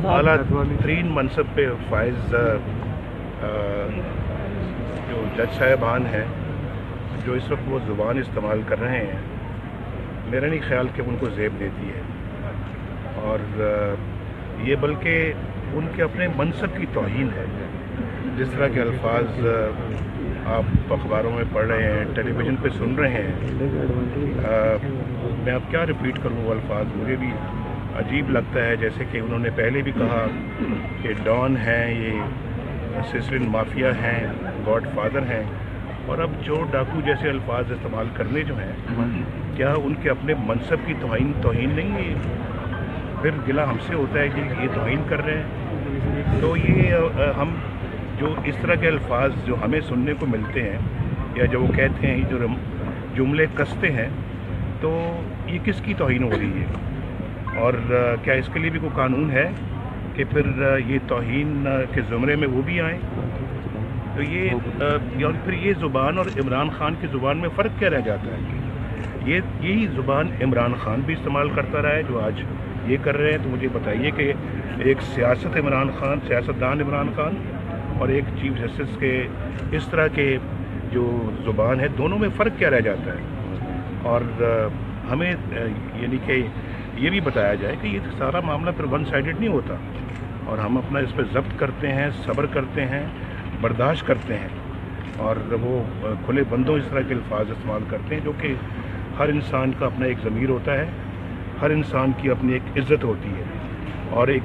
आला तरीन मनसब पे फाइज जो जज साहिबान हैं जो इस वक्त वो ज़ुबान इस्तेमाल कर रहे हैं, मेरा नहीं ख्याल कि उनको ज़ेब देती है और ये बल्कि उनके अपने मनसब की तौहीन है। जिस तरह के अल्फाज आप अखबारों में पढ़ रहे हैं, टेलीविज़न पे सुन रहे हैं, मैं अब क्या रिपीट करूँ वो अल्फाज, मुझे भी अजीब लगता है। जैसे कि उन्होंने पहले भी कहा कि डॉन हैं, ये सिसिलियन माफिया हैं, गॉड फादर हैं, और अब चोर डाकू जैसे अल्फाज इस्तेमाल करने जो हैं, क्या उनके अपने मनसब की तौहीन नहीं है? फिर गिला हमसे होता है कि ये तौहीन कर रहे हैं। तो ये हम जो इस तरह के अल्फाज जो हमें सुनने को मिलते हैं या जो वो कहते हैं, जो जुमले कसते हैं, तो ये किसकी तौहीन हो रही है? और क्या इसके लिए भी कोई कानून है कि फिर ये तौहीन के ज़ुमरे में वो भी आए? तो ये और फिर ये ज़ुबान और इमरान खान की ज़ुबान में फ़र्क क्या रह जाता है? यही ज़ुबान इमरान खान भी इस्तेमाल करता रहा है जो आज ये कर रहे हैं। तो मुझे बताइए कि एक सियासतदान इमरान खान और एक चीफ जस्टिस के इस तरह के जो ज़ुबान है, दोनों में फ़र्क क्या रह जाता है? और हमें यानी कि ये भी बताया जाए कि ये सारा मामला फिर वन साइडेड नहीं होता और हम अपना इस पर ज़ब्त करते हैं, सब्र करते हैं, बर्दाश्त करते हैं, और वो खुले बंदों इस तरह के अल्फाज इस्तेमाल करते हैं जो कि हर इंसान का अपना एक ज़मीर होता है, हर इंसान की अपनी एक इज़्ज़त होती है, और एक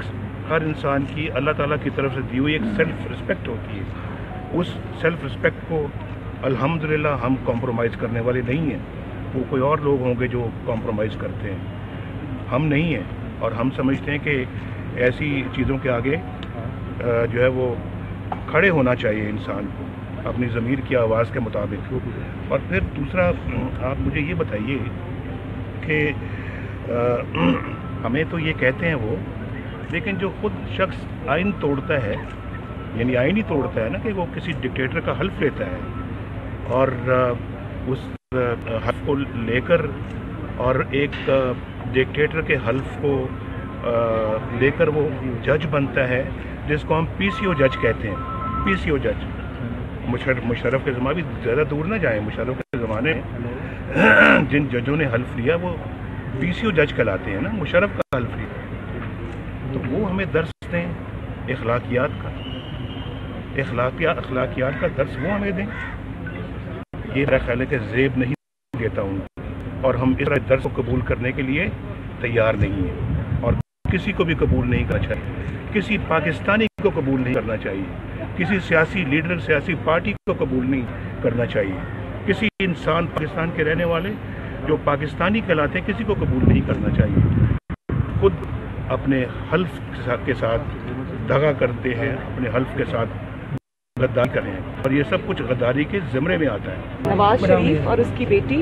हर इंसान की अल्लाह ताला की तरफ से दी हुई एक सेल्फ़ रिस्पेक्ट होती है। उस सेल्फ़ रिस्पेक्ट को अल्हम्दुलिल्लाह हम कॉम्प्रोमाइज़ करने वाले नहीं हैं। वो कोई और लोग होंगे जो कॉम्प्रोमाइज़ करते हैं, हम नहीं हैं। और हम समझते हैं कि ऐसी चीज़ों के आगे जो है वो खड़े होना चाहिए इंसान को अपनी ज़मीर की आवाज़ के मुताबिक। और फिर दूसरा, आप मुझे ये बताइए कि हमें तो ये कहते हैं वो, लेकिन जो खुद शख्स आइन तोड़ता है, यानी आइन ही तोड़ता है ना, कि वो किसी डिक्टेटर का हल्फ लेता है और उस हल्फ को लेकर और एक डिक्टेटर के हल्फ को लेकर वो जज बनता है, जिसको हम पीसीओ जज कहते हैं। पीसीओ जज मुशर्रफ के ज़माने भी ज़्यादा दूर ना जाएं, मुशर्रफ के ज़माने में जिन जजों ने हल्फ लिया वो पीसीओ जज कहलाते हैं ना, मुशर्रफ का हल्फ लिया। तो वो हमें दर्स दें अखलाकियात का दर्स वो हमें दें। ये मेरा ख्याल है कि ज़ेब नहीं देता हूँ, और हम इस दर्स को कबूल करने के लिए तैयार नहीं हैं, और किसी को भी कबूल नहीं करना चाहिए, किसी पाकिस्तानी को कबूल नहीं करना चाहिए, किसी सियासी लीडर, सियासी पार्टी को कबूल नहीं करना चाहिए, किसी इंसान पाकिस्तान के रहने वाले जो पाकिस्तानी कहलाते हैं, किसी को कबूल नहीं करना चाहिए। खुद अपने हल्फ के साथ दगा करते हैं, अपने हल्फ के साथ गद्दारी करें, और ये सब कुछ गद्दारी के ज़िम्मे में आता है। नवाज शरीफ और उसकी बेटी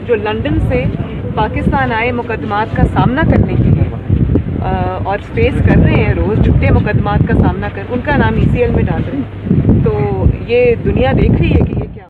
जो लंदन से पाकिस्तान आए मुकदमात का सामना करने के लिए और फेस कर रहे हैं, रोज़ झूठे मुकदमात का सामना कर, उनका नाम ECL में डाल रहे हैं। तो ये दुनिया देख रही है कि